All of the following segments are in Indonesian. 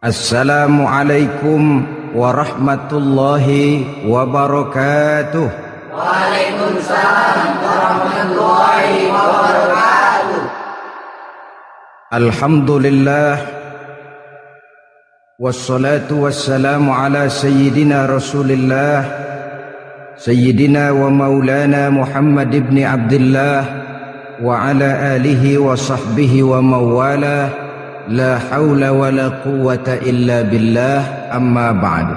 Assalamualaikum warahmatullahi wabarakatuh. Waalaikumsalam warahmatullahi wabarakatuh. Alhamdulillah wassalatu wassalamu ala sayyidina Rasulillah sayyidina wa maulana Muhammad ibn Abdullah wa ala alihi wa sahbihi wa mawala. La haula wa la quwwata illa billah, amma ba'du.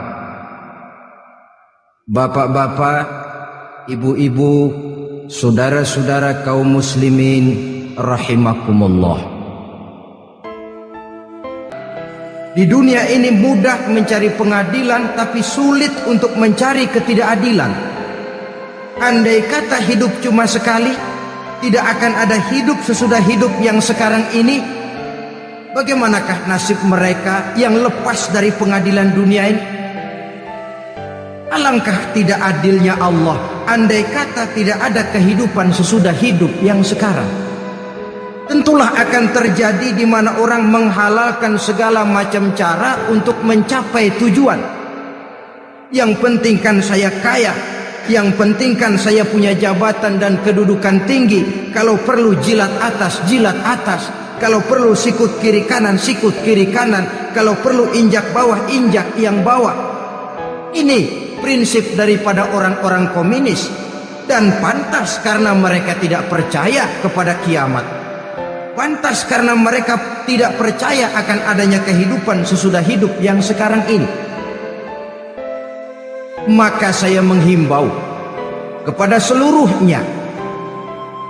Bapak-bapak, ibu-ibu, saudara-saudara kaum muslimin rahimakumullah. Di dunia ini mudah mencari pengadilan, tapi sulit untuk mencari ketidakadilan. Andai kata hidup cuma sekali, tidak akan ada hidup sesudah hidup yang sekarang ini. Bagaimanakah nasib mereka yang lepas dari pengadilan dunia ini? Alangkah tidak adilnya Allah, andai kata tidak ada kehidupan sesudah hidup yang sekarang. Tentulah akan terjadi di mana orang menghalalkan segala macam cara untuk mencapai tujuan. Yang penting kan saya kaya, yang penting kan saya punya jabatan dan kedudukan tinggi. Kalau perlu jilat atas, jilat atas. Kalau perlu sikut kiri kanan, sikut kiri kanan. Kalau perlu injak bawah, injak yang bawah. Ini prinsip daripada orang-orang komunis. Dan pantas karena mereka tidak percaya kepada kiamat. Pantas karena mereka tidak percaya akan adanya kehidupan sesudah hidup yang sekarang ini. Maka saya menghimbau kepada seluruhnya,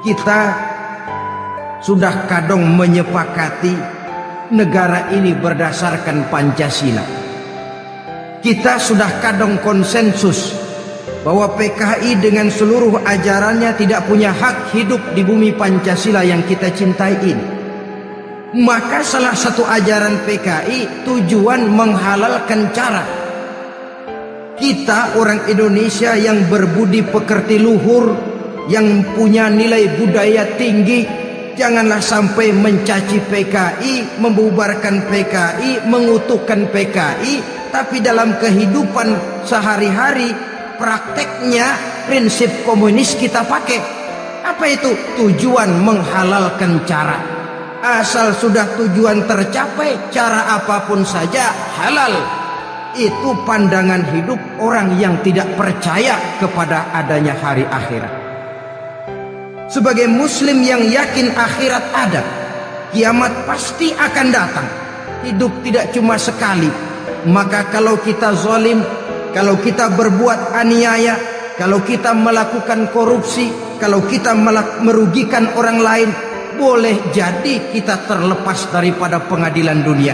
kita sudah kadung menyepakati negara ini berdasarkan Pancasila. Kita sudah kadung konsensus bahwa PKI dengan seluruh ajarannya tidak punya hak hidup di bumi Pancasila yang kita cintai ini. Maka salah satu ajaran PKI tujuan menghalalkan cara kita orang Indonesia yang berbudi pekerti luhur, yang punya nilai budaya tinggi. Janganlah sampai mencaci PKI, membubarkan PKI, mengutukkan PKI, tapi dalam kehidupan sehari-hari prakteknya prinsip komunis kita pakai. Apa itu? Tujuan menghalalkan cara. Asal sudah tujuan tercapai, cara apapun saja halal. Itu pandangan hidup orang yang tidak percaya kepada adanya hari akhirat. Sebagai muslim yang yakin akhirat ada, kiamat pasti akan datang. Hidup tidak cuma sekali. Maka kalau kita zalim, kalau kita berbuat aniaya, kalau kita melakukan korupsi, kalau kita merugikan orang lain, boleh jadi kita terlepas daripada pengadilan dunia.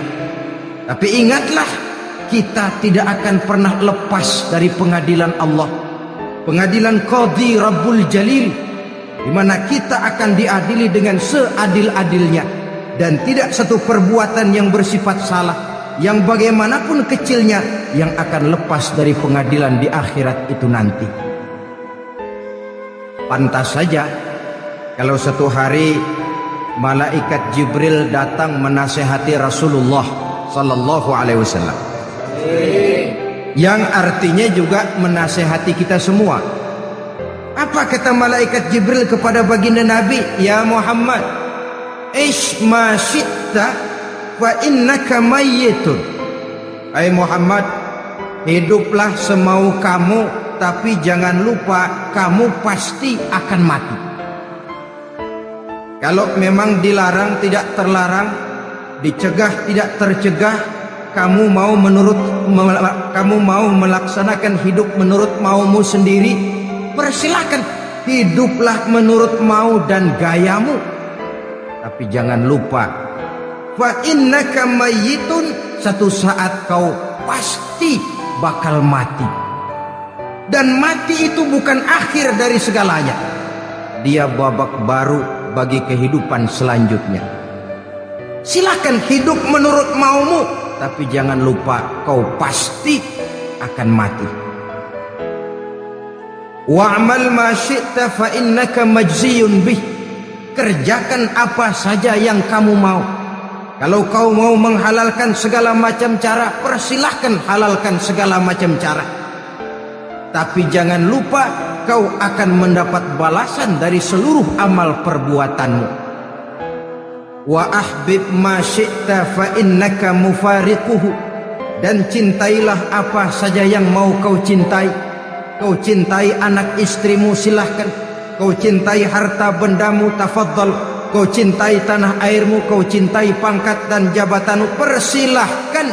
Tapi ingatlah, kita tidak akan pernah lepas dari pengadilan Allah. Pengadilan Qadhi Rabbul Jalil, di mana kita akan diadili dengan seadil-adilnya, dan tidak satu perbuatan yang bersifat salah, yang bagaimanapun kecilnya, yang akan lepas dari pengadilan di akhirat itu nanti. Pantas saja kalau satu hari malaikat Jibril datang menasihati Rasulullah sallallahu alaihi wasallam, yang artinya juga menasihati kita semua. Apa kata malaikat Jibril kepada baginda Nabi? Ya Muhammad, ish ma syi'ta wa innaka mayyitun. Hai Muhammad, hiduplah semau kamu, tapi jangan lupa kamu pasti akan mati. Kalau memang dilarang tidak terlarang, dicegah tidak tercegah, kamu mau melaksanakan hidup menurut maumu sendiri, persilakan, hiduplah menurut mau dan gayamu. Tapi jangan lupa, fa innaka mayyitun, satu saat kau pasti bakal mati. Dan mati itu bukan akhir dari segalanya. Dia babak baru bagi kehidupan selanjutnya. Silakan hidup menurut maumu, tapi jangan lupa kau pasti akan mati. Wa'mal ma syi'ta fa innaka majziyun bih. Kerjakan apa saja yang kamu mau, Kalau kau mau menghalalkan segala macam cara, persilahkan halalkan segala macam cara. Tapi jangan lupa kau akan mendapat balasan dari seluruh amal perbuatanmu. Wa ahbib ma syi'ta fa innaka mufariquhu. Dan cintailah apa saja yang mau kau cintai. Kau cintai anak istrimu, silahkan. Kau cintai harta bendamu, tafadhal. Kau cintai tanah airmu, kau cintai pangkat dan jabatanmu, persilahkan.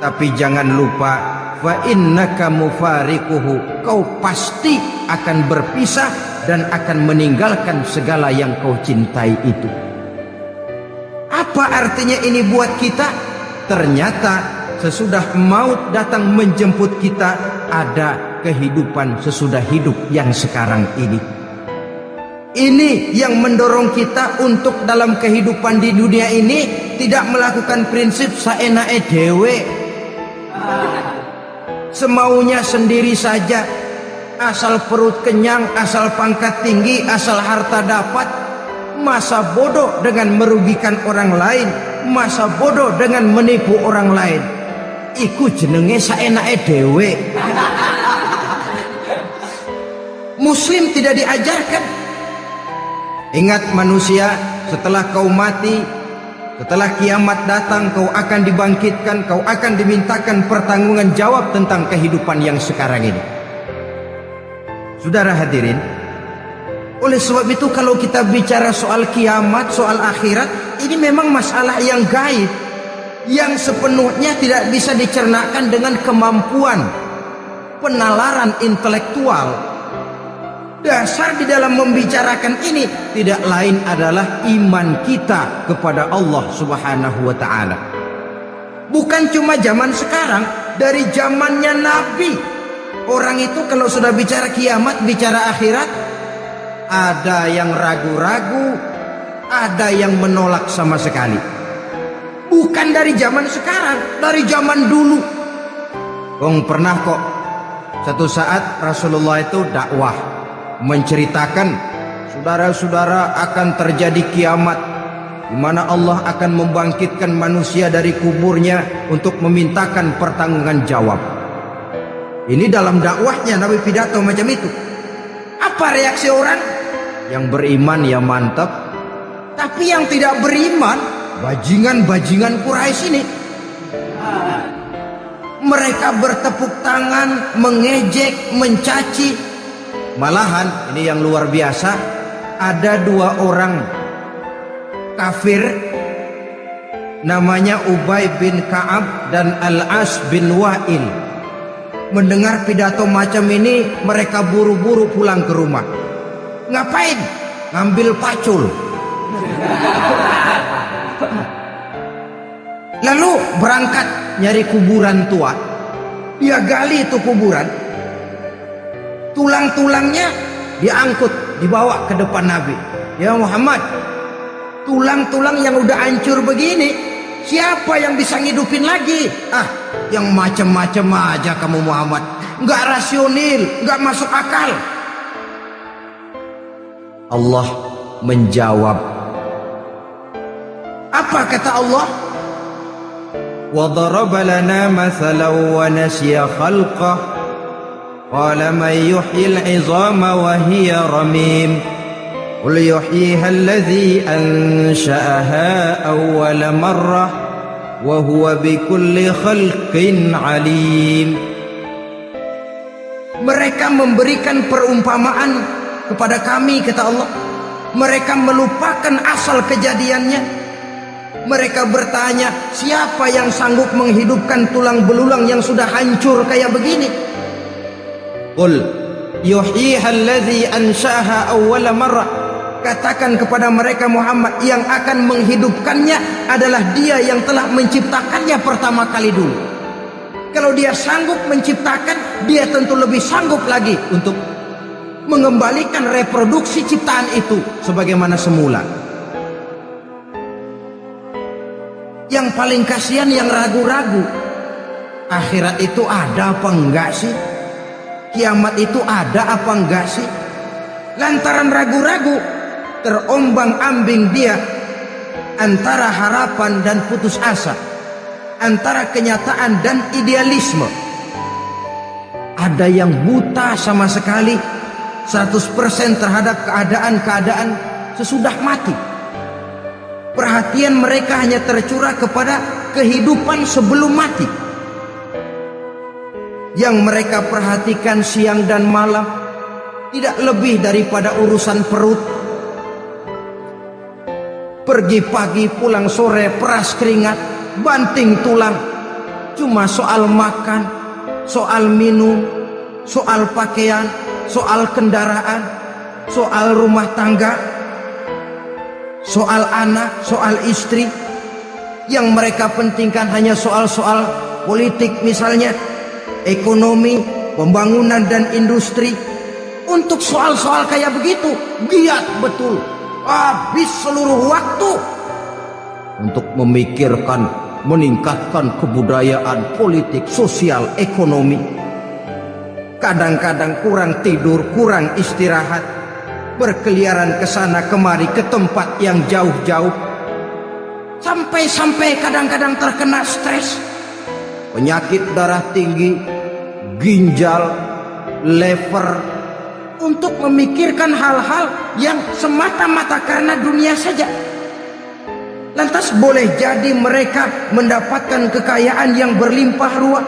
Tapi jangan lupa, fa innaka mufariquhu. Kau pasti akan berpisah dan akan meninggalkan segala yang kau cintai itu. Apa artinya ini buat kita? Ternyata sesudah maut datang menjemput kita, ada kehidupan sesudah hidup yang sekarang ini. Ini yang mendorong kita untuk dalam kehidupan di dunia ini tidak melakukan prinsip saenake dhewe, semaunya sendiri saja, asal perut kenyang, asal pangkat tinggi, asal harta dapat. Masa bodoh dengan merugikan orang lain, masa bodoh dengan menipu orang lain. Iku jenenge saenake dhewe. Muslim tidak diajarkan. Ingat manusia, setelah kau mati, setelah kiamat datang, kau akan dibangkitkan, kau akan dimintakan pertanggungan jawab tentang kehidupan yang sekarang ini. Saudara hadirin, oleh sebab itu kalau kita bicara soal kiamat, soal akhirat, ini memang masalah yang gaib, yang sepenuhnya tidak bisa dicernakan dengan kemampuan penalaran intelektual. Dasar di dalam membicarakan ini tidak lain adalah iman kita kepada Allah Subhanahu wa ta'ala. Bukan cuma zaman sekarang, dari zamannya Nabi. Orang itu kalau sudah bicara kiamat, bicara akhirat, ada yang ragu-ragu, ada yang menolak sama sekali. Bukan dari zaman sekarang, dari zaman dulu. Pernah kok satu saat Rasulullah itu dakwah, menceritakan, saudara-saudara, akan terjadi kiamat di mana Allah akan membangkitkan manusia dari kuburnya untuk memintakan pertanggungan jawab. Ini dalam dakwahnya Nabi pidato macam itu. Apa reaksi orang? Yang beriman ya mantap, tapi yang tidak beriman, bajingan-bajingan Quraisy ini, mereka bertepuk tangan, mengejek, mencaci. Malahan ini yang luar biasa, ada dua orang kafir namanya Ubay bin Ka'ab dan Al-As bin Wa'il. Mendengar pidato macam ini, mereka buru-buru pulang ke rumah. Ngapain? Ngambil pacul. Lalu berangkat nyari kuburan tua. Dia gali itu kuburan. Tulang-tulangnya diangkut, dibawa ke depan Nabi. Ya Muhammad, tulang-tulang yang udah hancur begini, siapa yang bisa ngidupin lagi? Yang macam-macam aja kamu Muhammad. Nggak rasional, nggak masuk akal. Allah menjawab. Apa kata Allah? وَضَرَبَ لَنَا مَثَلًا وَنَسِيَ خَلْقَهُ قال من يحيي العظام وهي رميم قل يحييها الذي أنشأها أول مرة وهو بكل خلق عليم. Mereka memberikan perumpamaan kepada kami, kata Allah. Mereka melupakan asal kejadiannya. Mereka bertanya, siapa yang sanggup menghidupkan tulang belulang yang sudah hancur kayak begini? Qul yuhyiha alladhi ansha'aha awwala marrah. Katakan kepada mereka Muhammad, yang akan menghidupkannya adalah Dia yang telah menciptakannya pertama kali dulu. Kalau Dia sanggup menciptakan, Dia tentu lebih sanggup lagi untuk mengembalikan reproduksi ciptaan itu sebagaimana semula. Yang paling kasihan yang ragu-ragu, akhirat itu ada apa enggak sih? Kiamat itu ada apa enggak sih? Lantaran ragu-ragu, terombang-ambing dia antara harapan dan putus asa, antara kenyataan dan idealisme. Ada yang buta sama sekali, 100% terhadap keadaan-keadaan sesudah mati. Perhatian mereka hanya tercurah kepada kehidupan sebelum mati. Yang mereka perhatikan siang dan malam tidak lebih daripada urusan perut. Pergi pagi, pulang sore, peras keringat, banting tulang. Cuma soal makan, soal minum, soal pakaian, soal kendaraan, soal rumah tangga, soal anak, soal istri. Yang mereka pentingkan hanya soal-soal politik misalnya, ekonomi, pembangunan dan industri. Untuk soal-soal kayak begitu, giat betul, habis seluruh waktu untuk memikirkan, meningkatkan kebudayaan, politik, sosial, ekonomi. Kadang-kadang kurang tidur, kurang istirahat, berkeliaran ke sana kemari ke tempat yang jauh-jauh, sampai-sampai kadang-kadang terkena stres, penyakit darah tinggi, ginjal, lever, untuk memikirkan hal-hal yang semata-mata karena dunia saja. Lantas boleh jadi mereka mendapatkan kekayaan yang berlimpah ruah,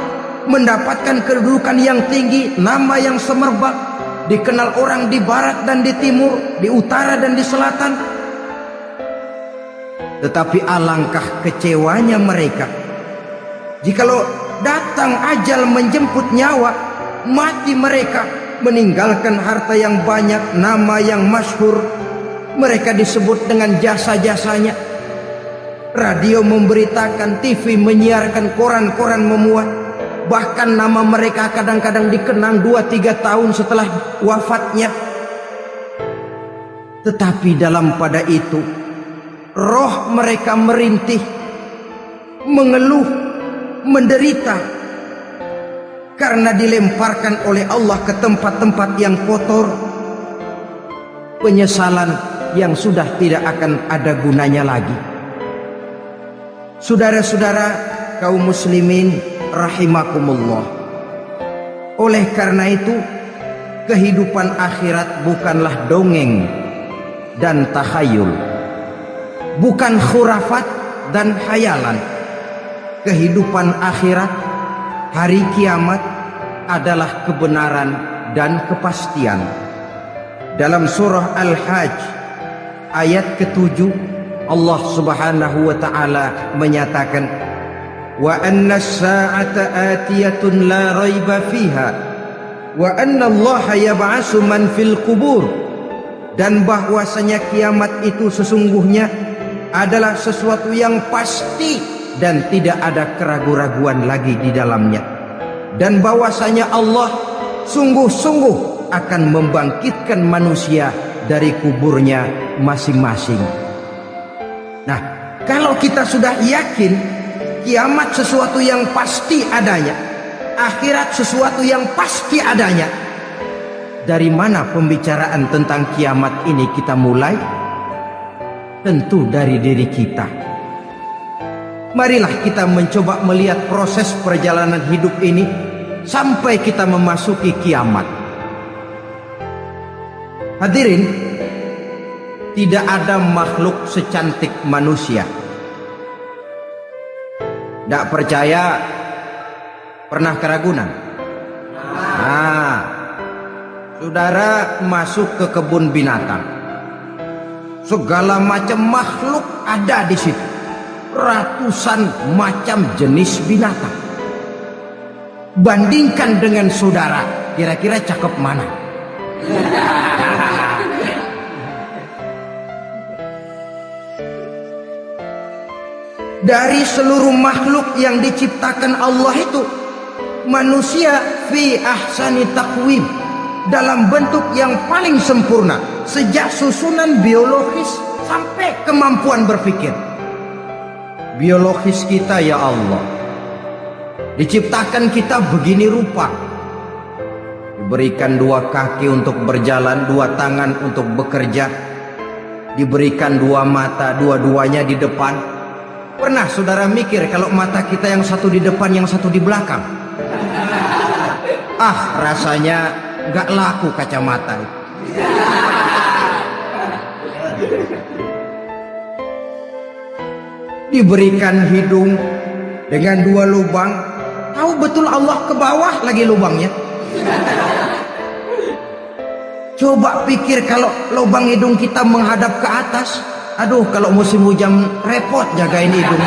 mendapatkan kedudukan yang tinggi, nama yang semerbak, dikenal orang di barat dan di timur, di utara dan di selatan. Tetapi alangkah kecewanya mereka jikalau datang ajal menjemput nyawa, mati mereka, meninggalkan harta yang banyak, nama yang masyhur. Mereka disebut dengan jasa-jasanya. Radio memberitakan, TV menyiarkan, koran-koran memuat. Bahkan nama mereka kadang-kadang dikenang 2-3 tahun setelah wafatnya. Tetapi dalam pada itu, roh mereka merintih, mengeluh, menderita, karena dilemparkan oleh Allah ke tempat-tempat yang kotor. Penyesalan yang sudah tidak akan ada gunanya lagi. Saudara-saudara kaum muslimin rahimakumullah. Oleh karena itu, kehidupan akhirat bukanlah dongeng dan takhayul, bukan khurafat dan khayalan. Kehidupan akhirat, hari kiamat adalah kebenaran dan kepastian. Dalam surah Al-Hajj ayat ke-7, Allah Subhanahu wa taala menyatakan, wa anna as-sa'ata atiyatun la raiba fiha wa anna Allah yab'atsu man fil qubur. Dan bahwasanya kiamat itu sesungguhnya adalah sesuatu yang pasti dan tidak ada keraguan-raguan lagi di dalamnya. Dan bahwasanya Allah sungguh-sungguh akan membangkitkan manusia dari kuburnya masing-masing. Nah, kalau kita sudah yakin kiamat sesuatu yang pasti adanya, akhirat sesuatu yang pasti adanya, dari mana pembicaraan tentang kiamat ini kita mulai? Tentu dari diri kita. Marilah kita mencoba melihat proses perjalanan hidup ini sampai kita memasuki kiamat. Hadirin, tidak ada makhluk secantik manusia. Tidak percaya? Pernah ke Ragunan? Nah, saudara masuk ke kebun binatang. Segala macam makhluk ada di situ. Ratusan macam jenis binatang. Bandingkan dengan saudara, kira-kira cakep mana? Dari seluruh makhluk yang diciptakan Allah itu, manusia fi ahsani taqwim, dalam bentuk yang paling sempurna, sejak susunan biologis sampai kemampuan berpikir. Biologis kita, ya Allah, diciptakan kita begini rupa. Diberikan 2 kaki untuk berjalan, 2 tangan untuk bekerja. diberikan dua mata, dua-duanya di depan. Pernah saudara mikir kalau mata kita yang satu di depan, yang satu di belakang? Rasanya gak laku kacamata itu. Diberikan hidung dengan dua lubang. Tahu betul Allah ke bawah lagi lubangnya. Coba pikir kalau lubang hidung kita menghadap ke atas. Aduh, kalau musim hujan repot jagain hidung.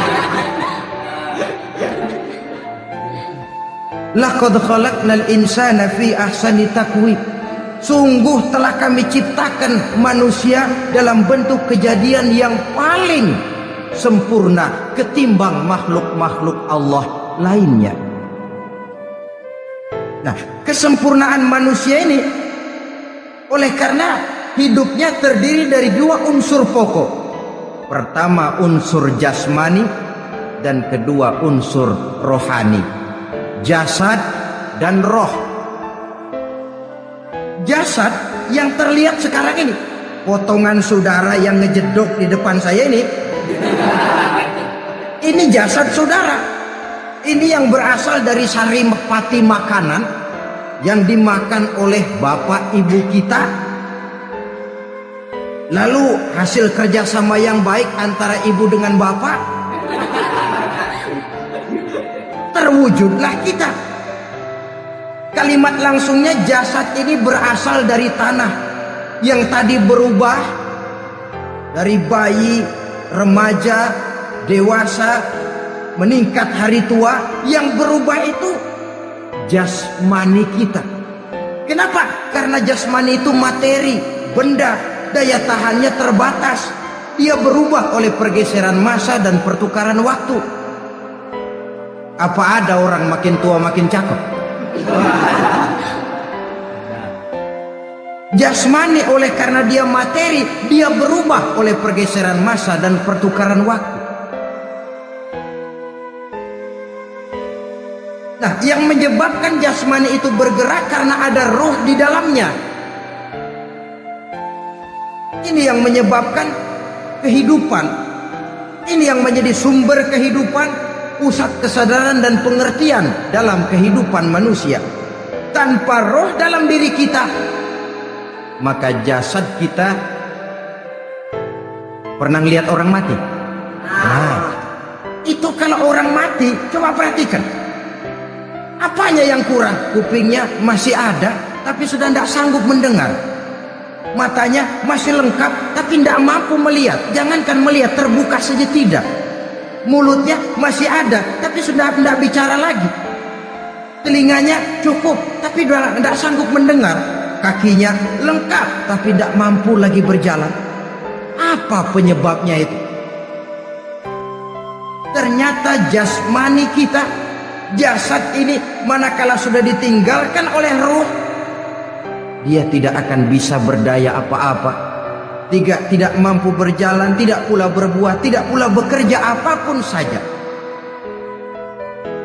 Laqad khalaqnal insana fi ahsani taqwim. Sungguh telah kami ciptakan manusia dalam bentuk kejadian yang paling sempurna ketimbang makhluk-makhluk Allah lainnya. Nah, kesempurnaan manusia ini oleh karena hidupnya terdiri dari dua unsur pokok. Pertama unsur jasmani dan kedua unsur rohani. Jasad dan roh. Jasad yang terlihat sekarang ini, potongan saudara yang ngejedok di depan saya ini jasad saudara. Ini yang berasal dari saripati makanan yang dimakan oleh bapak ibu kita. Lalu hasil kerjasama yang baik antara ibu dengan bapak, terwujudlah kita. Kalimat langsungnya jasad ini berasal dari tanah yang tadi berubah dari bayi, remaja, dewasa, meningkat hari tua. Yang berubah itu jasmani kita. Kenapa? Karena jasmani itu materi, benda, daya tahannya terbatas. Dia berubah oleh pergeseran massa dan pertukaran waktu. Apa ada orang makin tua makin cakep? Jasmani oleh karena dia materi, dia berubah oleh pergeseran massa dan pertukaran waktu. Nah, yang menyebabkan jasmani itu bergerak karena ada roh di dalamnya. Ini yang menyebabkan kehidupan. Ini yang menjadi sumber kehidupan, pusat kesadaran dan pengertian dalam kehidupan manusia. Tanpa roh dalam diri kita, maka jasad kita. Pernah lihat orang mati? Nah, itu kalau orang mati, coba perhatikan. Apanya yang kurang? Kupingnya masih ada, tapi sudah tidak sanggup mendengar. Matanya masih lengkap, tapi tidak mampu melihat. Jangankan melihat, terbuka saja tidak. Mulutnya masih ada, tapi sudah tidak bicara lagi. Telinganya cukup, tapi tidak sanggup mendengar. Kakinya lengkap, tapi tidak mampu lagi berjalan. Apa penyebabnya itu? Ternyata jasmani kita, jasad ini, manakala sudah ditinggalkan oleh ruh, dia tidak akan bisa berdaya apa-apa. Tidak mampu berjalan, tidak pula berbuat, tidak pula bekerja apapun saja.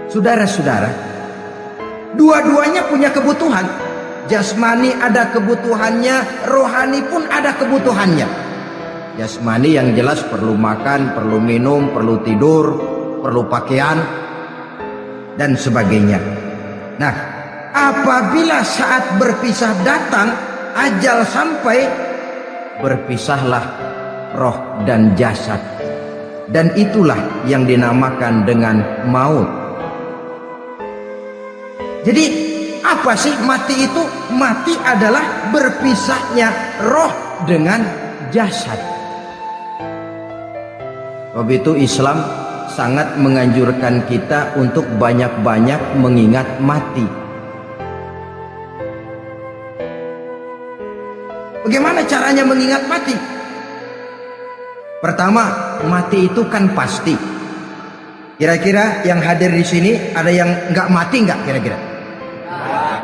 Saudara-saudara, dua-duanya punya kebutuhan. Jasmani ada kebutuhannya, rohani pun ada kebutuhannya. Jasmani yang jelas perlu makan, perlu minum, perlu tidur, perlu pakaian, dan sebagainya. Nah, apabila saat berpisah datang, ajal sampai, berpisahlah roh dan jasad. Dan itulah yang dinamakan dengan maut. Jadi apa sih mati itu? Mati adalah berpisahnya roh dengan jasad. Sebab itu Islam sangat menganjurkan kita untuk banyak-banyak mengingat mati. Bagaimana caranya mengingat mati? Pertama, mati itu kan pasti. Kira-kira yang hadir di sini ada yang nggak mati nggak? Kira-kira?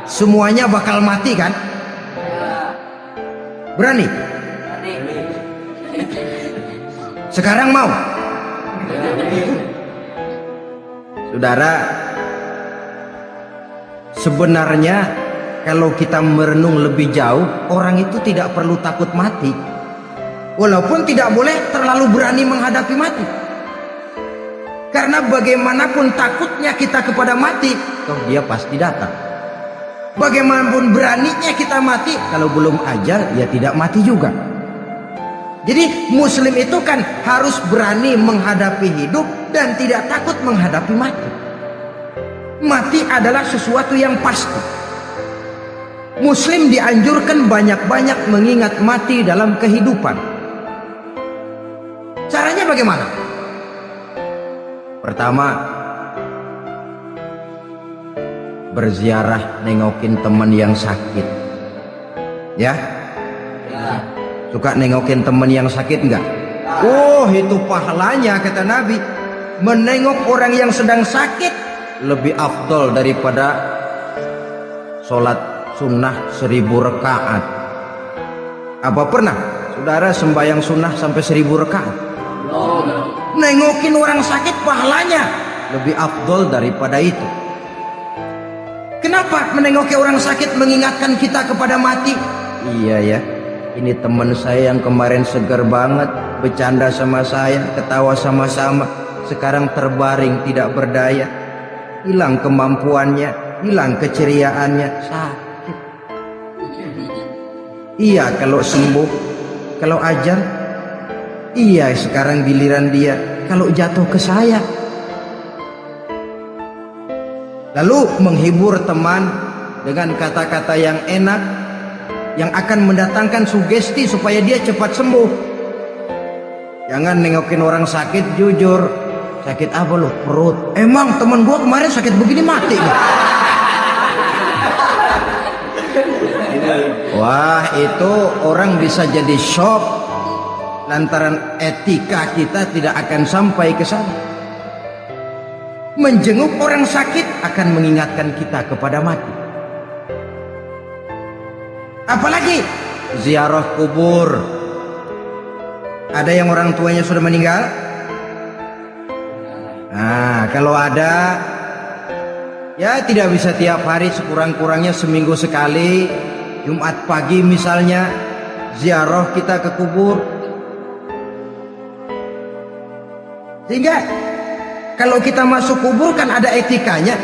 Semuanya bakal mati kan? Berani? Sekarang mau? Saudara, sebenarnya kalau kita merenung lebih jauh, orang itu tidak perlu takut mati. Walaupun tidak boleh terlalu berani menghadapi mati. Karena bagaimanapun takutnya kita kepada mati, toh dia pasti datang. Bagaimanapun beraninya kita mati, kalau belum ajal ya tidak mati juga. Jadi muslim itu kan harus berani menghadapi hidup dan tidak takut menghadapi mati. Mati adalah sesuatu yang pasti. Muslim dianjurkan banyak-banyak mengingat mati dalam kehidupan. Caranya bagaimana? Pertama, berziarah nengokin teman yang sakit. Ya? Suka nengokin teman yang sakit enggak? Oh, itu pahalanya kata Nabi. Menengok orang yang sedang sakit lebih afdol daripada sholat sunnah 1000 rakaat. Apa pernah saudara sembahyang sunnah sampai 1000 rakaat? Nengokin orang sakit pahalanya lebih afdol daripada itu. Kenapa menengoki orang sakit mengingatkan kita kepada mati? Iya ya, ini teman saya yang kemarin segar banget, bercanda sama saya, ketawa sama-sama, sekarang terbaring tidak berdaya, hilang kemampuannya, hilang keceriaannya, sakit. Iya kalau sembuh, kalau ajal, iya sekarang giliran dia, kalau jatuh ke saya. Lalu menghibur teman dengan kata-kata yang enak, yang akan mendatangkan sugesti supaya dia cepat sembuh. Jangan nengokin orang sakit jujur. Sakit apa lo? Perut. Emang teman gua kemarin sakit begini mati. Wah, itu orang bisa jadi shock lantaran etika kita tidak akan sampai ke sana. Menjenguk orang sakit akan mengingatkan kita kepada mati. Apalagi ziarah kubur. Ada yang orang tuanya sudah meninggal? Nah, kalau ada, ya tidak bisa tiap hari, sekurang-kurangnya seminggu sekali. Jumat pagi misalnya ziarah kita ke kubur. Sehingga kalau kita masuk kubur kan ada etikanya.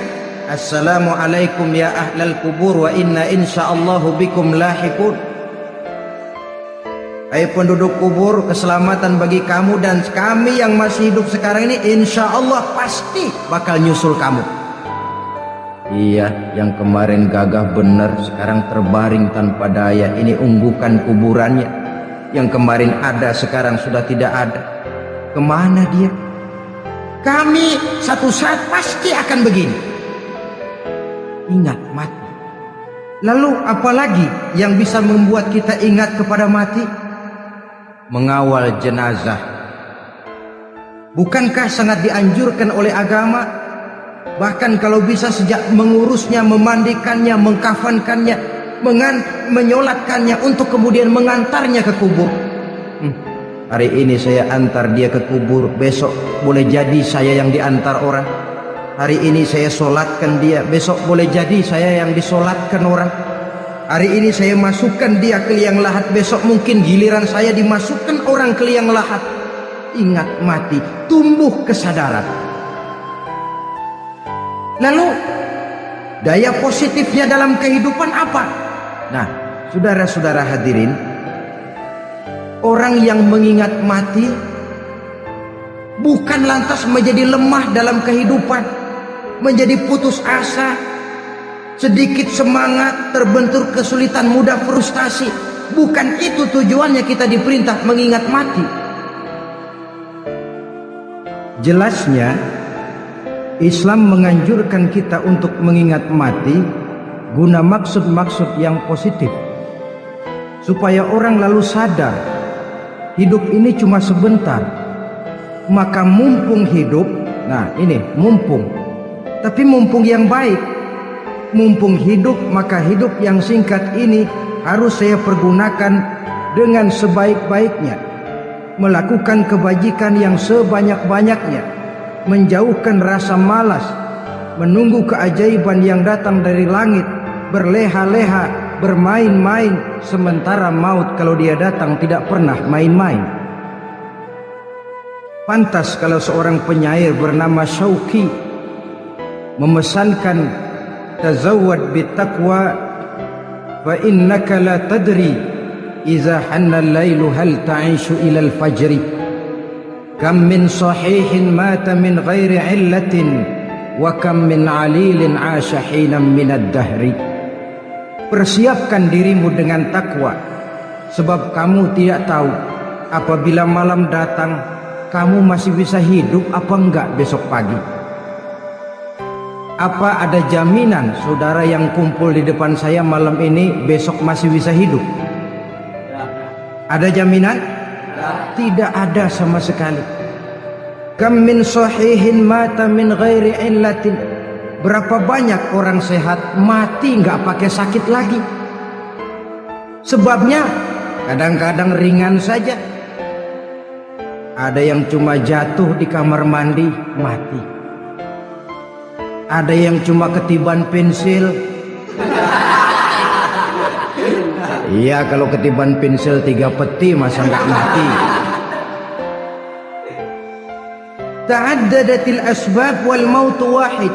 Assalamualaikum ya ahlal kubur wa inna insyaallahu bikum lahiqun. Hai penduduk kubur, keselamatan bagi kamu dan kami yang masih hidup sekarang ini insyaallah pasti bakal nyusul kamu. Iya, yang kemarin gagah bener sekarang terbaring tanpa daya. Ini unggukan kuburannya. Yang kemarin ada sekarang sudah tidak ada. Kemana dia? Kami satu saat pasti akan begini. Ingat mati. Lalu apalagi yang bisa membuat kita ingat kepada mati? Mengawal jenazah. Bukankah sangat dianjurkan oleh agama? Bahkan kalau bisa sejak mengurusnya, memandikannya, mengkafankannya, menyolatkannya untuk kemudian mengantarnya ke kubur. Hari ini saya antar dia ke kubur, besok boleh jadi saya yang diantar orang. Hari ini saya solatkan dia, besok boleh jadi saya yang disolatkan orang. Hari ini saya masukkan dia ke liang lahat, besok mungkin giliran saya dimasukkan orang ke liang lahat. Ingat mati, tumbuh kesadaran. Lalu daya positifnya dalam kehidupan apa? Nah, saudara-saudara hadirin, orang yang mengingat mati bukan lantas menjadi lemah dalam kehidupan, menjadi putus asa, sedikit semangat, terbentur kesulitan, mudah frustasi. Bukan itu tujuannya kita diperintah mengingat mati. Jelasnya Islam menganjurkan kita untuk mengingat mati guna maksud-maksud yang positif, supaya orang lalu sadar hidup ini cuma sebentar. Maka mumpung hidup, nah ini mumpung, tapi mumpung yang baik. Mumpung hidup, maka hidup yang singkat ini harus saya pergunakan dengan sebaik-baiknya, melakukan kebajikan yang sebanyak-banyaknya, menjauhkan rasa malas, menunggu keajaiban yang datang dari langit, berleha-leha bermain-main, sementara maut kalau dia datang tidak pernah main-main. Pantas kalau seorang penyair bernama Syauqi memesankan, tazawwad bittaqwa fa innaka la tadri iza hanna al-lailu hal ta'ishu ila al-fajri kam min sahihin mata min ghairi illatin wa kam min alilin 'asha hinan min ad-dahri. Persiapkan dirimu dengan takwa, sebab kamu tidak tahu apabila malam datang kamu masih bisa hidup apa enggak besok pagi. Apa ada jaminan saudara yang kumpul di depan saya malam ini besok masih bisa hidup? Ada jaminan? Tidak ada sama sekali. Kam min sahihin mata min ghairi illatin. Berapa banyak orang sehat mati nggak pakai sakit lagi. Sebabnya kadang-kadang ringan saja. Ada yang cuma jatuh di kamar mandi mati. Ada yang cuma ketiban pensil. Iya, kalau ketiban pensil 3 peti masa nggak mati. Ta'addadatil asbab wal mautu wahid.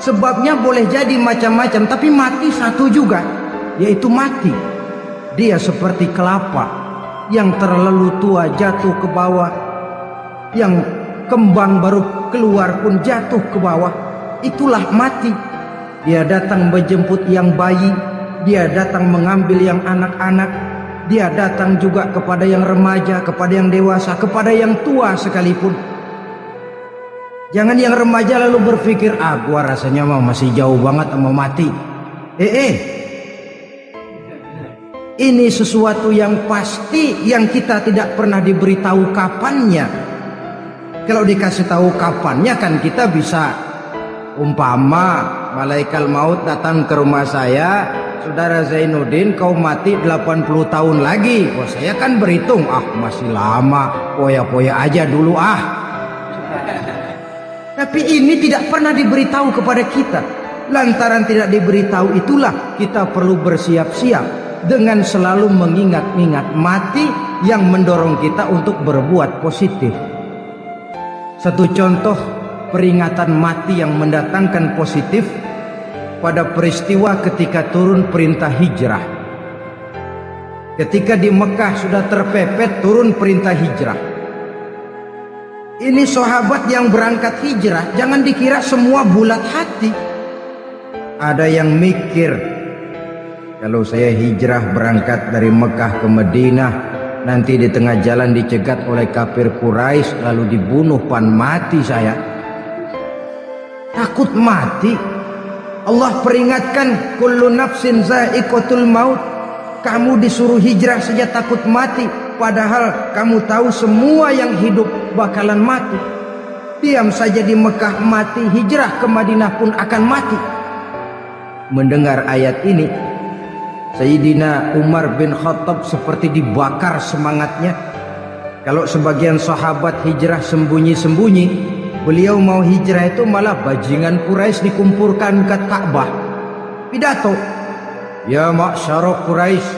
Sebabnya boleh jadi macam-macam, tapi mati satu juga, yaitu mati. Dia seperti kelapa yang terlalu tua jatuh ke bawah, yang kembang baru keluar pun jatuh ke bawah. Itulah mati. Dia datang menjemput yang bayi, dia datang mengambil yang anak-anak, dia datang juga kepada yang remaja, kepada yang dewasa, kepada yang tua sekalipun. Jangan yang remaja lalu berpikir, gua rasanya masih jauh banget sama mati. Ini sesuatu yang pasti yang kita tidak pernah diberitahu kapannya. Kalau dikasih tahu kapannya kan kita bisa, umpama malaikat maut datang ke rumah saya, saudara Zainuddin kau mati 80 tahun lagi. Wah, saya kan berhitung, masih lama, poya-poya aja dulu . Tapi ini tidak pernah diberitahu kepada kita. Lantaran tidak diberitahu itulah kita perlu bersiap-siap dengan selalu mengingat-ingat mati yang mendorong kita untuk berbuat positif. Satu contoh peringatan mati yang mendatangkan positif pada peristiwa ketika turun perintah hijrah. Ketika di Mekah sudah terpepet turun perintah hijrah. Ini sahabat yang berangkat hijrah, jangan dikira semua bulat hati. Ada yang mikir, kalau saya hijrah berangkat dari Mekah ke Madinah, nanti di tengah jalan dicegat oleh kafir Quraisy lalu dibunuh, mati saya. Takut mati. Allah peringatkan, kullu nafsin za'iqatul maut. Kamu disuruh hijrah saja takut mati, padahal kamu tahu semua yang hidup bakalan mati. Diam saja di Mekah mati, hijrah ke Madinah pun akan mati. Mendengar ayat ini, Sayyidina Umar bin Khattab seperti dibakar semangatnya. Kalau sebagian sahabat hijrah sembunyi-sembunyi, beliau mau hijrah itu malah bajingan Quraisy dikumpulkan ke Ka'bah. Pidato, ya ma'syara Quraisy,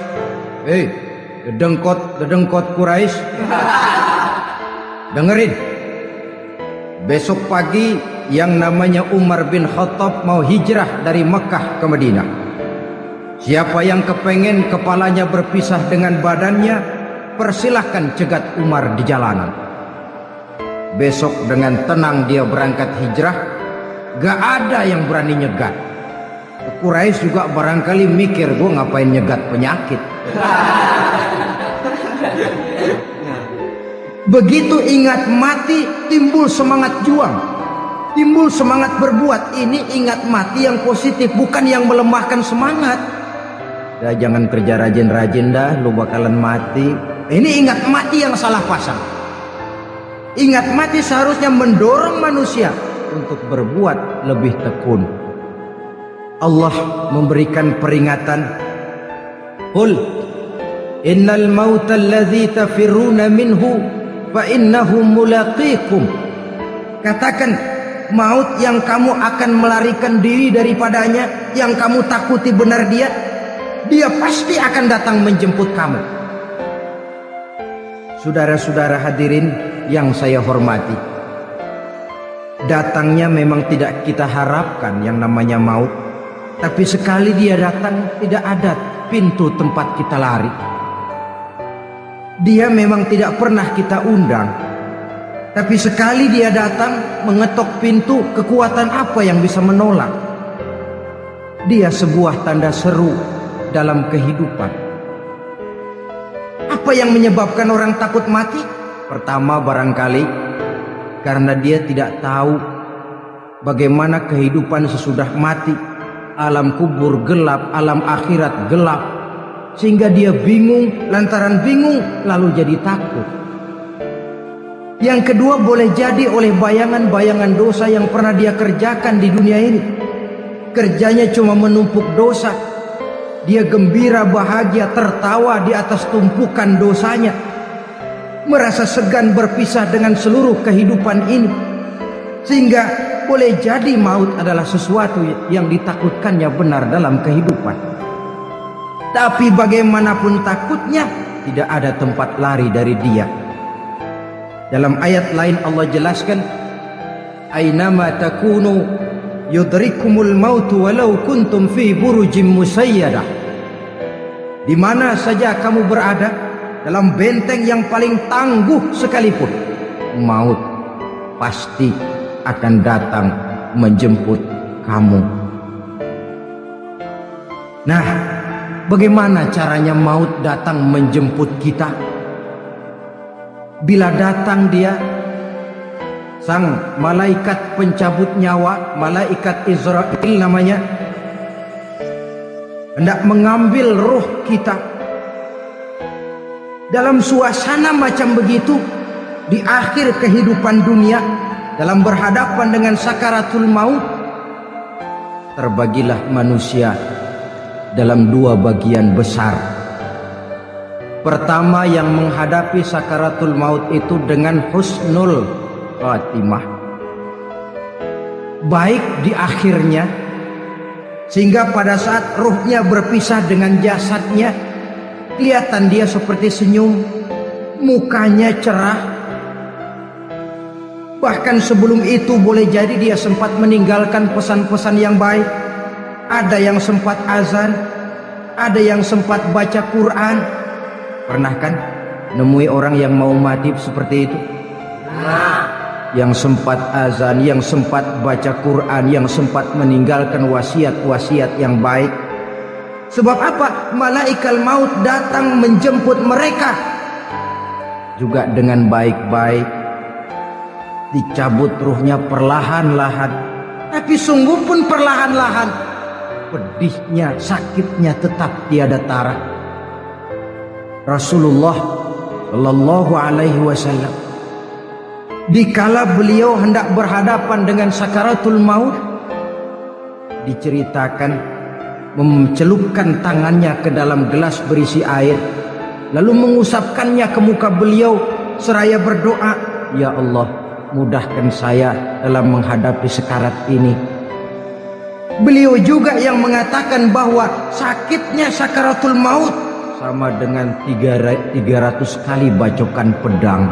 dedengkot Quraisy, dengerin. Besok pagi yang namanya Umar bin Khattab mau hijrah dari Mekah ke Madinah. Siapa yang kepengen kepalanya berpisah dengan badannya, persilahkan cegat Umar di jalanan. Besok dengan tenang dia berangkat hijrah, gak ada yang berani nyegat. Quraisy juga barangkali mikir, gue ngapain nyegat penyakit. Begitu ingat mati, timbul semangat juang, timbul semangat berbuat. Ini ingat mati yang positif, bukan yang melemahkan semangat. Jangan kerja rajin-rajin dah, lu bakalan mati. Ini ingat mati yang salah pasang. Ingat mati seharusnya mendorong manusia untuk berbuat lebih tekun. Allah memberikan peringatan, qul innal mauta alladzi tafirruna minhu fa innahu mulaqikum. Katakan, maut yang kamu akan melarikan diri daripadanya, yang kamu takuti benar dia, dia pasti akan datang menjemput kamu. Saudara-saudara hadirin yang saya hormati, datangnya memang tidak kita harapkan yang namanya maut. Tapi sekali dia datang, tidak ada pintu tempat kita lari. Dia memang tidak pernah kita undang. Tapi sekali dia datang, mengetok pintu, kekuatan apa yang bisa menolak? Dia sebuah tanda seru dalam kehidupan. Apa yang menyebabkan orang takut mati? Pertama, barangkali karena dia tidak tahu bagaimana kehidupan sesudah mati. Alam kubur gelap, alam akhirat gelap, sehingga dia bingung. Lantaran bingung lalu jadi takut. Yang kedua, boleh jadi oleh bayangan-bayangan dosa yang pernah dia kerjakan di dunia ini. Kerjanya cuma menumpuk dosa. Dia gembira, bahagia, tertawa di atas tumpukan dosanya, merasa segan berpisah dengan seluruh kehidupan ini. Sehingga boleh jadi maut adalah sesuatu yang ditakutkannya benar dalam kehidupan. Tapi bagaimanapun takutnya, tidak ada tempat lari dari dia. Dalam ayat lain Allah jelaskan, Ainama takunu yudrikumul mautu walau kuntum fi burujim musayyadah. Di mana saja kamu berada, dalam benteng yang paling tangguh sekalipun, maut pasti akan datang menjemput kamu. Nah, bagaimana caranya maut datang menjemput kita? Bila datang dia, sang malaikat pencabut nyawa, malaikat Israel namanya, hendak mengambil ruh kita. Dalam suasana macam begitu, di akhir kehidupan dunia, dalam berhadapan dengan sakaratul maut, terbagilah manusia dalam dua bagian besar. Pertama, yang menghadapi sakaratul maut itu dengan husnul khatimah, baik di akhirnya, sehingga pada saat ruhnya berpisah dengan jasadnya, kelihatan dia seperti senyum, mukanya cerah. Bahkan sebelum itu boleh jadi dia sempat meninggalkan pesan-pesan yang baik. Ada yang sempat azan, ada yang sempat baca Quran. Pernah kan nemui orang yang mau mati seperti itu? Yang sempat azan, yang sempat baca Quran, yang sempat meninggalkan wasiat-wasiat yang baik. Sebab apa? Malaikat maut datang menjemput mereka juga dengan baik-baik. Dicabut ruhnya perlahan-lahan, tapi sungguh pun perlahan-lahan. Pedihnya, sakitnya tetap tiada tara. Rasulullah Shallallahu Alaihi Wasallam, dikala beliau hendak berhadapan dengan sakaratul maut, diceritakan mencelupkan tangannya ke dalam gelas berisi air, lalu mengusapkannya ke muka beliau seraya berdoa, "Ya Allah, mudahkan saya dalam menghadapi sekarat ini." Beliau juga yang mengatakan bahwa sakitnya sakaratul maut sama dengan 300 kali bacokan pedang.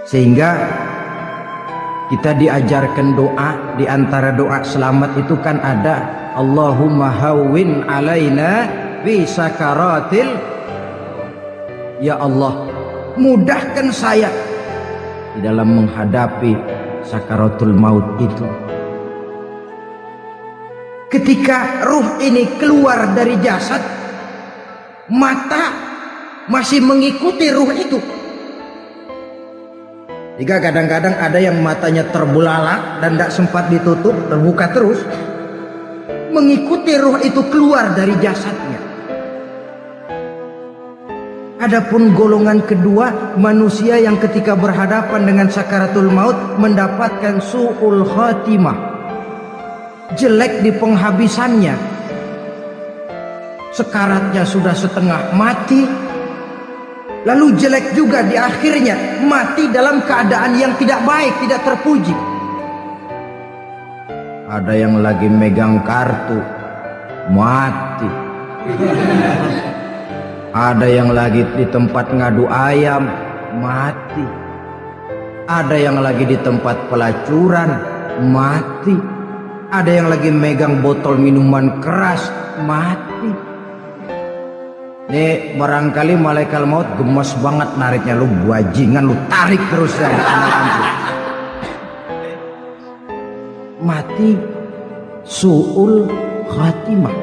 Sehingga kita diajarkan doa. Di antara doa selamat itu kan ada, Allahumma hawwin alaina bi sakaratil, ya Allah, mudahkan saya di dalam menghadapi sakaratul maut itu. Ketika ruh ini keluar dari jasad, mata masih mengikuti ruh itu. Jika kadang-kadang ada yang matanya terbelalak dan tidak sempat ditutup, terbuka terus, mengikuti ruh itu keluar dari jasadnya. Adapun golongan kedua, manusia yang ketika berhadapan dengan sakaratul maut mendapatkan su'ul khatimah, jelek di penghabisannya. Sekaratnya sudah setengah mati, lalu jelek juga di akhirnya, mati dalam keadaan yang tidak baik, tidak terpuji. Ada yang lagi megang kartu, mati. Ada yang lagi di tempat ngadu ayam, mati. Ada yang lagi di tempat pelacuran, mati. Ada yang lagi megang botol minuman keras, mati. Nih barangkali malaikat maut gemes banget nariknya, lu bajingan, lu tarik terus ya. Mati su'ul khatimah.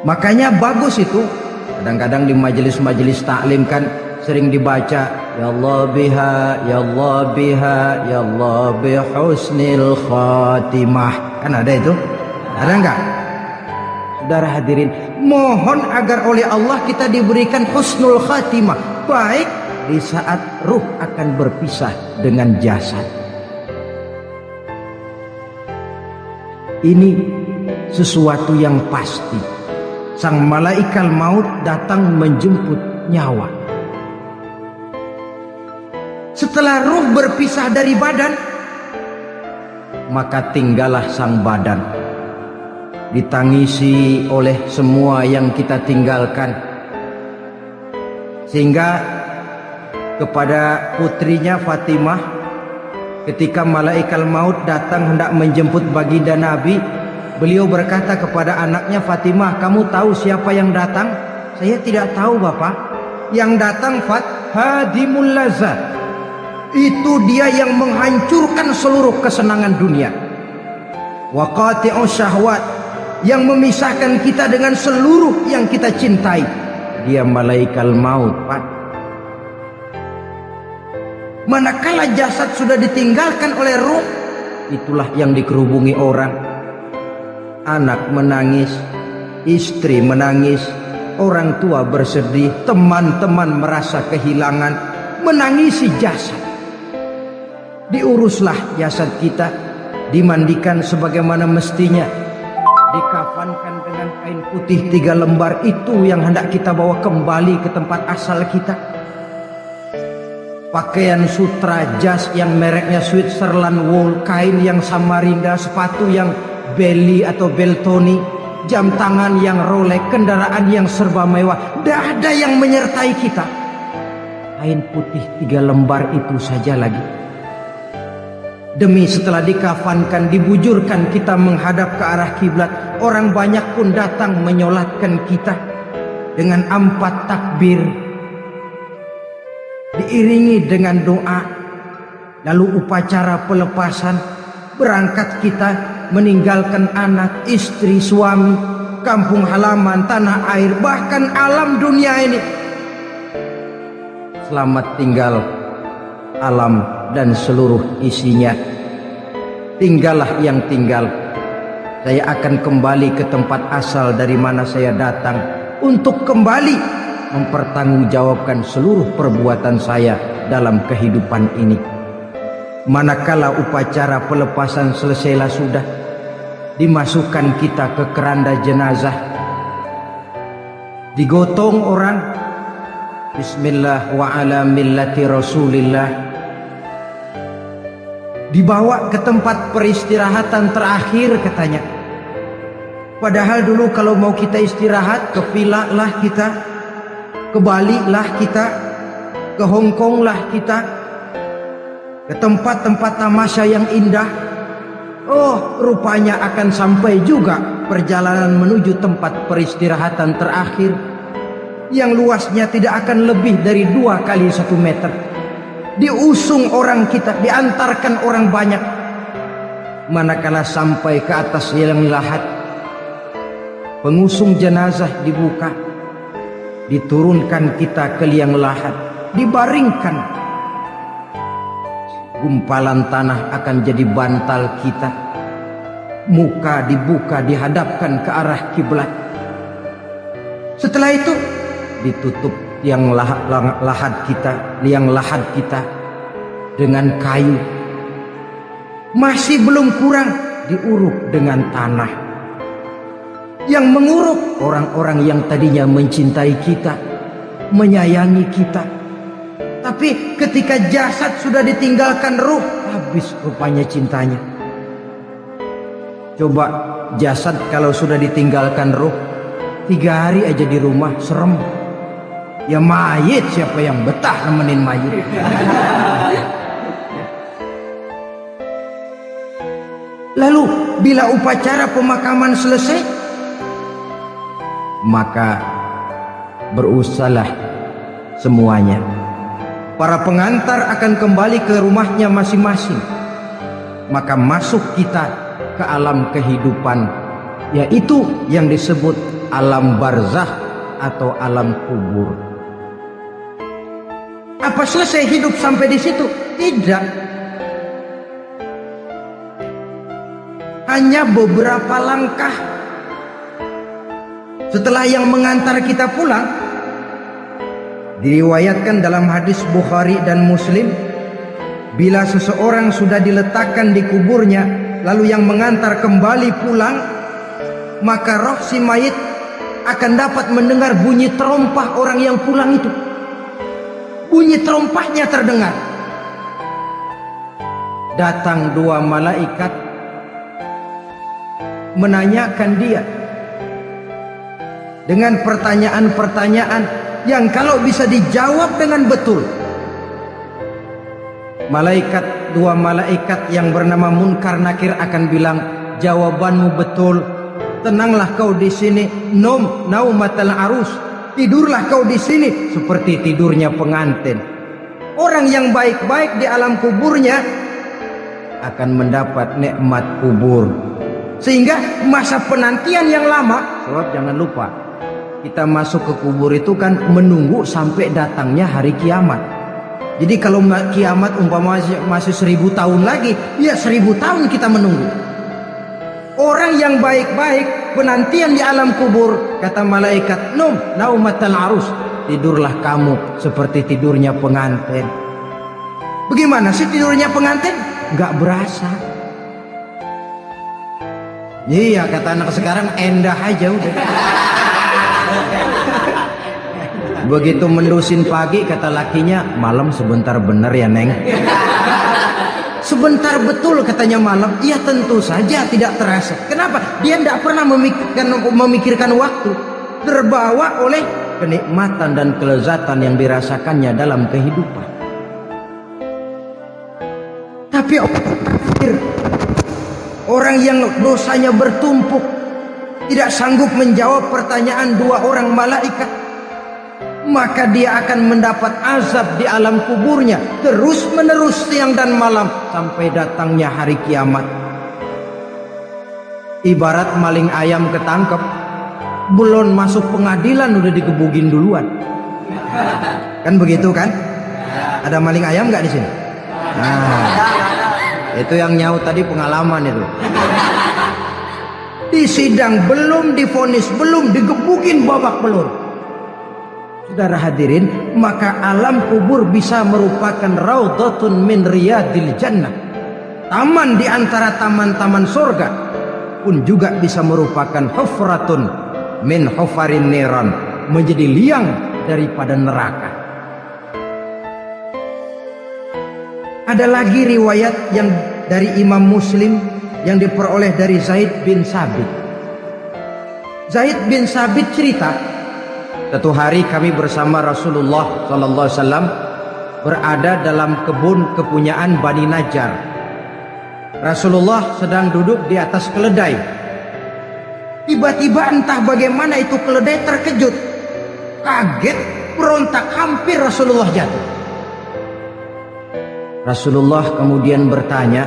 Makanya bagus itu. Kadang-kadang di majelis-majelis taklim kan sering dibaca, ya Allah biha, ya Allah biha, ya Allah bihusnil khatimah. Kan ada itu? Ada enggak? Saudara hadirin, mohon agar oleh Allah kita diberikan husnul khatimah, baik di saat ruh akan berpisah dengan jasad. Ini sesuatu yang pasti. Sang malaikat maut datang menjemput nyawa. Setelah ruh berpisah dari badan, maka tinggallah sang badan, ditangisi oleh semua yang kita tinggalkan. Sehingga kepada putrinya Fatimah, ketika malaikat maut datang hendak menjemput baginda Nabi, beliau berkata kepada anaknya, Fatimah, kamu tahu siapa yang datang? Saya tidak tahu, Bapak. Yang datang hadimul lazat. Itu dia yang menghancurkan seluruh kesenangan dunia. Wa qati'us syahwat, yang memisahkan kita dengan seluruh yang kita cintai. Dia malaikat maut, Pak. Manakala jasad sudah ditinggalkan oleh ruh, itulah yang dikerubungi orang. Anak menangis, istri menangis, orang tua bersedih, teman-teman merasa kehilangan, menangisi jasad. Diuruslah jasad kita, dimandikan sebagaimana mestinya, dikafankan dengan kain putih 3 lembar. Itu yang hendak kita bawa kembali ke tempat asal kita. Pakaian sutra, jas yang mereknya Switzerland wool, kain yang Samarinda, sepatu yang Belly atau Beltoni, jam tangan yang Rolex, kendaraan yang serba mewah, tidak ada yang menyertai kita. Kain putih 3 lembar itu saja lagi. Demi setelah dikafankan, dibujurkan kita menghadap ke arah kiblat, orang banyak pun datang menyolatkan kita dengan 4 takbir, diiringi dengan doa. Lalu upacara pelepasan, berangkat kita meninggalkan anak, istri, suami, kampung halaman, tanah air, bahkan alam dunia ini. Selamat tinggal alam dan seluruh isinya. Tinggallah yang tinggal. Saya akan kembali ke tempat asal dari mana saya datang, untuk kembali mempertanggungjawabkan seluruh perbuatan saya dalam kehidupan ini. Manakala upacara pelepasan selesailah sudah, dimasukkan kita ke keranda jenazah, digotong orang, bismillah wa ala millati rasulillah, dibawa ke tempat peristirahatan terakhir katanya. Padahal dulu kalau mau kita istirahat, ke villa lah kita, ke Bali lah kita, ke Hong Kong lah kita, ke tempat-tempat tamasya yang indah. Oh, rupanya akan sampai juga perjalanan menuju tempat peristirahatan terakhir yang luasnya tidak akan lebih dari 2 kali 1 meter. Diusung orang kita, diantarkan orang banyak. Manakala sampai ke atas liang lahat, pengusung jenazah dibuka, diturunkan kita ke liang lahat, dibaringkan. Gumpalan tanah akan jadi bantal kita. Muka dibuka, dihadapkan ke arah kiblat. Setelah itu ditutup liang lahat kita dengan kayu. Masih belum kurang, diuruk dengan tanah. Yang menguruk orang-orang yang tadinya mencintai kita, menyayangi kita. Tapi ketika jasad sudah ditinggalkan ruh, habis rupanya cintanya. Coba jasad kalau sudah ditinggalkan ruh 3 hari aja di rumah serem. Ya mayit siapa yang betah nemenin mayit. Lalu bila upacara pemakaman selesai, maka berusahalah semuanya. Para pengantar akan kembali ke rumahnya masing-masing. Maka masuk kita ke alam kehidupan, yaitu yang disebut alam barzakh atau alam kubur. Apa selesai hidup sampai di situ? Tidak. Hanya beberapa langkah setelah yang mengantar kita pulang. Diriwayatkan dalam hadis Bukhari dan Muslim, bila seseorang sudah diletakkan di kuburnya, lalu yang mengantar kembali pulang, maka roh si mayit akan dapat mendengar bunyi terompah orang yang pulang itu. Bunyi terompahnya terdengar. Datang 2 malaikat menanyakan dia dengan pertanyaan-pertanyaan yang kalau bisa dijawab dengan betul. Dua malaikat yang bernama Munkar Nakir akan bilang, jawabanmu betul. Tenanglah kau di sini, naumatal arus. Tidurlah kau di sini seperti tidurnya pengantin. Orang yang baik-baik di alam kuburnya akan mendapat nikmat kubur. Sehingga masa penantian yang lama, sebab jangan lupa, kita masuk ke kubur itu kan menunggu sampai datangnya hari kiamat. Jadi kalau kiamat umpama masih 1000 tahun lagi, ya 1000 tahun kita menunggu. Orang yang baik-baik penantian di alam kubur, kata malaikat, naumatal arus. Tidurlah kamu seperti tidurnya pengantin. Bagaimana sih tidurnya pengantin? Gak berasa. Iya, kata anak sekarang, endah aja udah. Begitu mendusin pagi, kata lakinya, malam sebentar bener ya Neng. Sebentar betul katanya malam. Iya tentu saja tidak terasa. Kenapa? Dia tidak pernah memikirkan waktu. Terbawa oleh kenikmatan dan kelezatan yang dirasakannya dalam kehidupan. Tapi orang yang dosanya bertumpuk, tidak sanggup menjawab pertanyaan 2 orang malaikat, maka dia akan mendapat azab di alam kuburnya terus menerus siang dan malam sampai datangnya hari kiamat. Ibarat maling ayam ketangkep, belum masuk pengadilan udah digebugin duluan. Kan begitu kan? Ada maling ayam nggak di sini? Nah, itu yang nyaut tadi pengalaman itu. Di sidang belum divonis, belum digebugin babak belur. Saudara hadirin, maka alam kubur bisa merupakan raudhatun min riyadil jannah. Taman di antara taman-taman surga, pun juga bisa merupakan hufratun min hufarin niran, menjadi liang daripada neraka. Ada lagi riwayat yang dari Imam Muslim yang diperoleh dari Zaid bin Sabit. Zaid bin Sabit cerita, satu hari kami bersama Rasulullah SAW berada dalam kebun kepunyaan Bani Najjar. Rasulullah sedang duduk di atas keledai. Tiba-tiba entah bagaimana itu keledai terkejut, kaget, berontak, hampir Rasulullah jatuh. Rasulullah kemudian bertanya,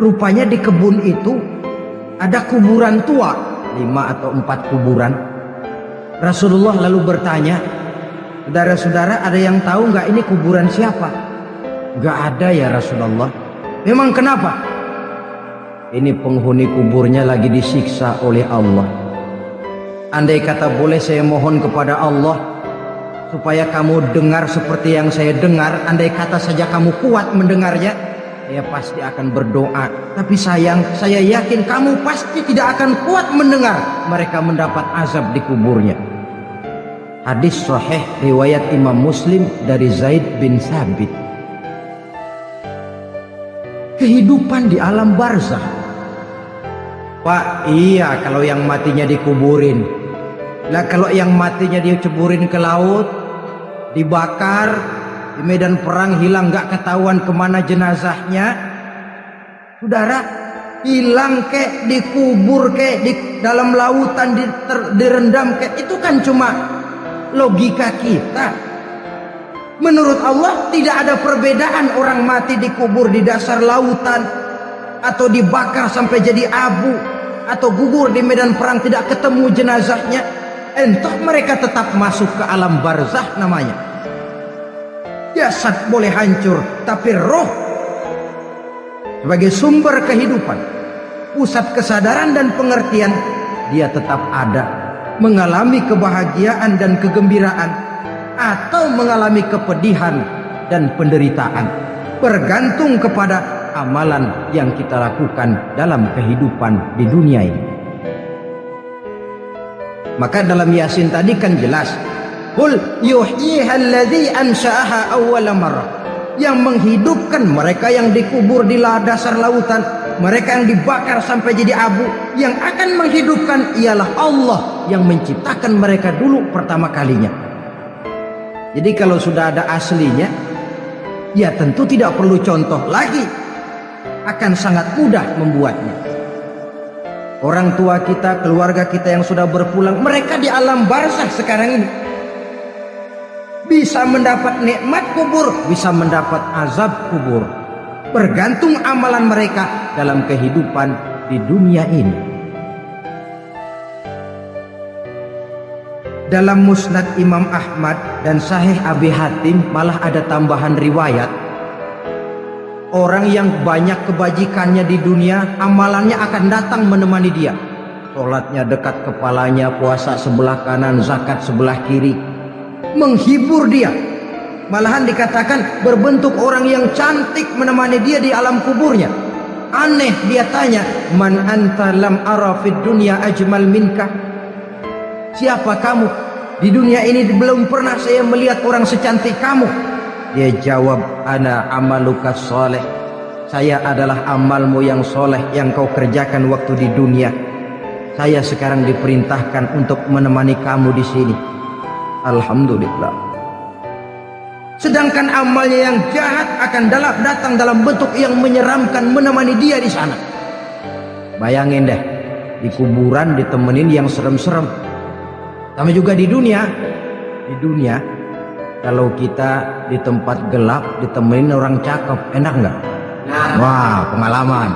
rupanya di kebun itu ada kuburan tua, 5 atau 4 kuburan. Rasulullah lalu bertanya, saudara-saudara ada yang tahu nggak ini kuburan siapa? Nggak ada ya Rasulullah. Memang kenapa? Ini penghuni kuburnya lagi disiksa oleh Allah. Andai kata boleh saya mohon kepada Allah supaya kamu dengar seperti yang saya dengar, andai kata saja kamu kuat mendengarnya, saya pasti akan berdoa. Tapi sayang, saya yakin kamu pasti tidak akan kuat mendengar mereka mendapat azab di kuburnya. Hadis sahih riwayat Imam Muslim dari Zaid bin Sabit. Kehidupan di alam barzakh Pak, iya kalau yang matinya dikuburin. Lah kalau yang matinya diceburin ke laut, dibakar, di medan perang hilang gak ketahuan kemana jenazahnya. Saudara, hilang kek, dikubur kek, di dalam lautan direndam kek, itu kan cuma logika kita. Menurut Allah tidak ada perbedaan orang mati dikubur di dasar lautan atau dibakar sampai jadi abu atau gugur di medan perang tidak ketemu jenazahnya. Entah mereka tetap masuk ke alam barzah namanya. Jasad boleh hancur, tapi roh sebagai sumber kehidupan, pusat kesadaran dan pengertian, dia tetap ada, mengalami kebahagiaan dan kegembiraan atau mengalami kepedihan dan penderitaan, bergantung kepada amalan yang kita lakukan dalam kehidupan di dunia ini. Maka dalam Yasin tadi kan jelas, qul yuhyiha alladzi ansha'aha awwala marrah, yang menghidupkan mereka yang dikubur di dasar lautan, mereka yang dibakar sampai jadi abu, yang akan menghidupkan ialah Allah yang menciptakan mereka dulu pertama kalinya. Jadi kalau sudah ada aslinya, ya tentu tidak perlu contoh lagi, akan sangat mudah membuatnya. Orang tua kita, keluarga kita yang sudah berpulang, mereka di alam barzah sekarang ini bisa mendapat nikmat kubur, bisa mendapat azab kubur, bergantung amalan mereka dalam kehidupan di dunia ini. Dalam Musnad Imam Ahmad dan Sahih Abi Hatim malah ada tambahan riwayat, orang yang banyak kebajikannya di dunia, amalannya akan datang menemani dia. Sholatnya dekat kepalanya, puasa sebelah kanan, zakat sebelah kiri, menghibur dia. Malahan dikatakan berbentuk orang yang cantik menemani dia di alam kuburnya. Aneh, dia tanya, man anta lam ara fid dunya ajmal minka. Siapa kamu? Di dunia ini belum pernah saya melihat orang secantik kamu. Dia jawab, ana amaluka soleh. Saya adalah amalmu yang soleh yang kau kerjakan waktu di dunia. Saya sekarang diperintahkan untuk menemani kamu di sini. Alhamdulillah. Sedangkan amalnya yang jahat akan datang dalam bentuk yang menyeramkan menemani dia di sana. Bayangin deh, di kuburan ditemenin yang serem-serem. Sama juga di dunia. Di dunia, kalau kita di tempat gelap ditemenin orang cakep, enak nggak? Wah, pengalaman.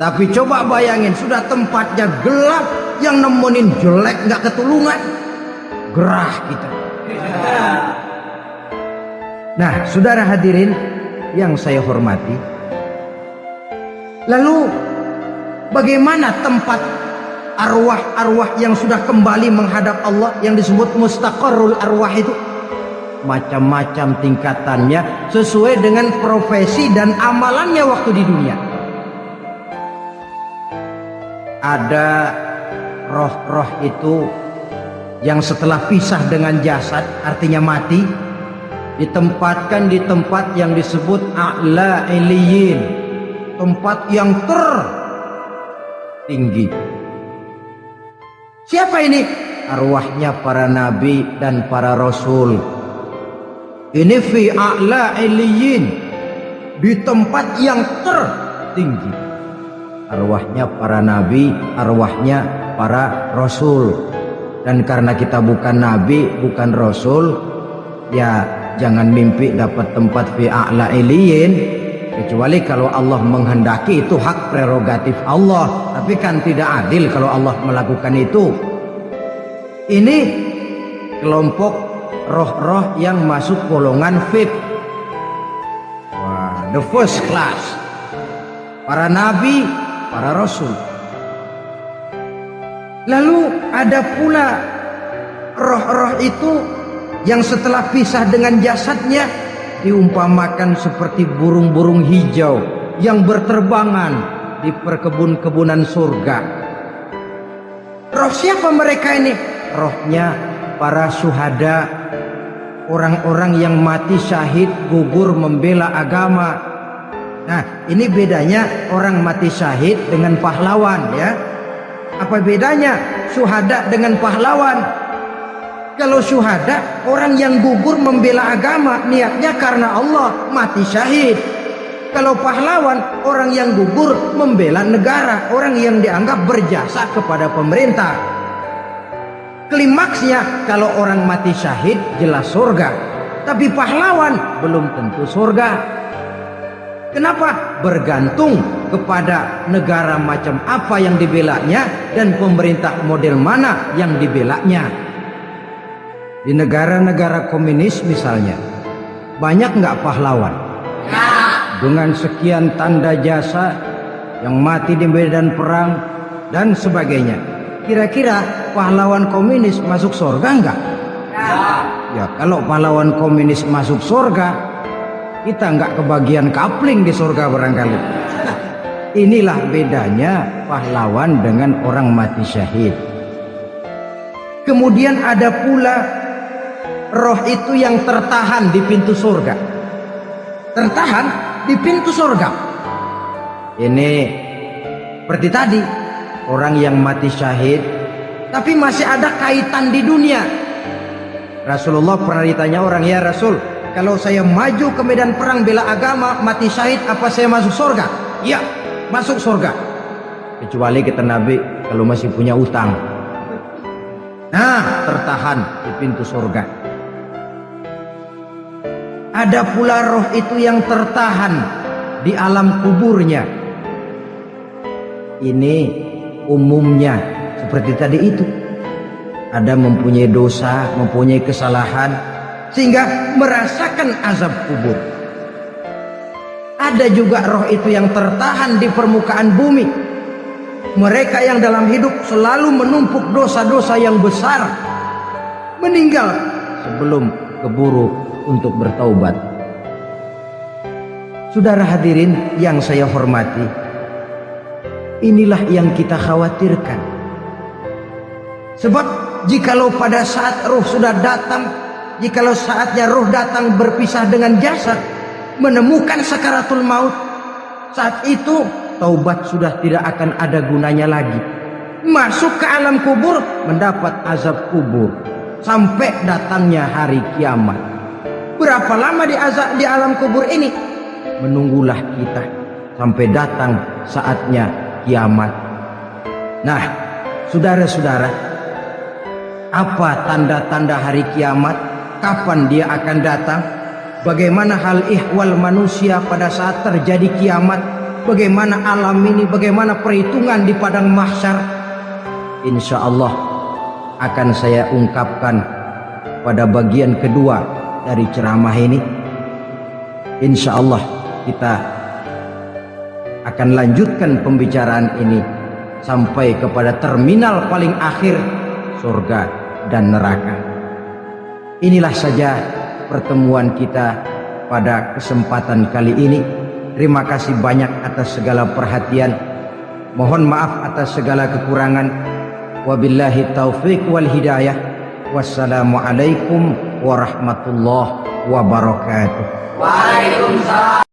Tapi coba bayangin, sudah tempatnya gelap, yang nemenin jelek nggak ketulungan, gerah kita. Nah, saudara hadirin yang saya hormati, lalu bagaimana tempat arwah-arwah yang sudah kembali menghadap Allah yang disebut mustaqarrul arwah itu? Macam-macam tingkatannya sesuai dengan profesi dan amalannya waktu di dunia. Ada roh-roh itu yang setelah pisah dengan jasad, artinya mati, ditempatkan di tempat yang disebut a'la iliyin, tempat yang tertinggi. Siapa ini? Arwahnya para nabi dan para rasul. Ini fi a'la iliyin, di tempat yang tertinggi. Arwahnya para nabi, arwahnya para rasul. Dan karena kita bukan nabi, bukan rasul, ya jangan mimpi dapat tempat fi a'la iliyin, kecuali kalau Allah menghendaki. Itu hak prerogatif Allah, tapi kan tidak adil kalau Allah melakukan itu. Ini kelompok roh-roh yang masuk golongan VIP. Wah, the first class. Para nabi, para rasul. Lalu ada pula roh-roh itu yang setelah pisah dengan jasadnya diumpamakan seperti burung-burung hijau yang berterbangan di perkebun-kebunan surga. Roh siapa mereka ini? Rohnya para syuhada, orang-orang yang mati syahid gugur membela agama. Nah, ini bedanya orang mati syahid dengan pahlawan ya. Apa bedanya syuhada dengan pahlawan? Kalau syuhada, orang yang gugur membela agama, niatnya karena Allah, mati syahid. Kalau pahlawan, orang yang gugur membela negara, orang yang dianggap berjasa kepada pemerintah. Klimaksnya, kalau orang mati syahid jelas surga, tapi pahlawan belum tentu surga. Kenapa? Bergantung kepada negara macam apa yang dibelanya dan pemerintah model mana yang dibelanya. Di negara-negara komunis misalnya, banyak nggak pahlawan? Dengan sekian tanda jasa yang mati di medan perang dan sebagainya. Kira-kira pahlawan komunis masuk surga enggak? Ya, kalau pahlawan komunis masuk surga, kita enggak kebagian kapling di surga barangkali. Inilah bedanya pahlawan dengan orang mati syahid. Kemudian ada pula roh itu yang tertahan di pintu surga. Tertahan di pintu surga. Ini seperti tadi, orang yang mati syahid tapi masih ada kaitan di dunia. Rasulullah pernah ditanya orang, ya Rasul, kalau saya maju ke medan perang bela agama, mati syahid, apa saya masuk surga? Ya, masuk surga. Kecuali kata Nabi, kalau masih punya utang. Nah, tertahan di pintu surga. Ada pula roh itu yang tertahan di alam kuburnya. Ini umumnya seperti tadi itu. Ada mempunyai dosa, mempunyai kesalahan, sehingga merasakan azab kubur. Ada juga roh itu yang tertahan di permukaan bumi. Mereka yang dalam hidup selalu menumpuk dosa-dosa yang besar, meninggal sebelum keburu untuk bertaubat. Saudara hadirin yang saya hormati, inilah yang kita khawatirkan. Sebab jikalau pada saat roh sudah datang, jikalau saatnya roh datang berpisah dengan jasad, menemukan sakaratul maut, saat itu taubat sudah tidak akan ada gunanya lagi. Masuk ke alam kubur, mendapat azab kubur sampai datangnya hari kiamat. Berapa lama di alam kubur ini? Menunggulah kita sampai datang saatnya kiamat. Nah, saudara-saudara, apa tanda-tanda hari kiamat? Kapan dia akan datang? Bagaimana hal ihwal manusia pada saat terjadi kiamat? Bagaimana alam ini? Bagaimana perhitungan di padang mahsyar? Insya Allah akan saya ungkapkan pada bagian kedua dari ceramah ini. Insya Allah kita akan lanjutkan pembicaraan ini sampai kepada terminal paling akhir, surga dan neraka. Inilah saja pertemuan kita pada kesempatan kali ini. Terima kasih banyak atas segala perhatian. Mohon maaf atas segala kekurangan. Wabillahi taufiq wal hidayah. Wassalamualaikum warahmatullahi wabarakatuh. Waalaikumsalam.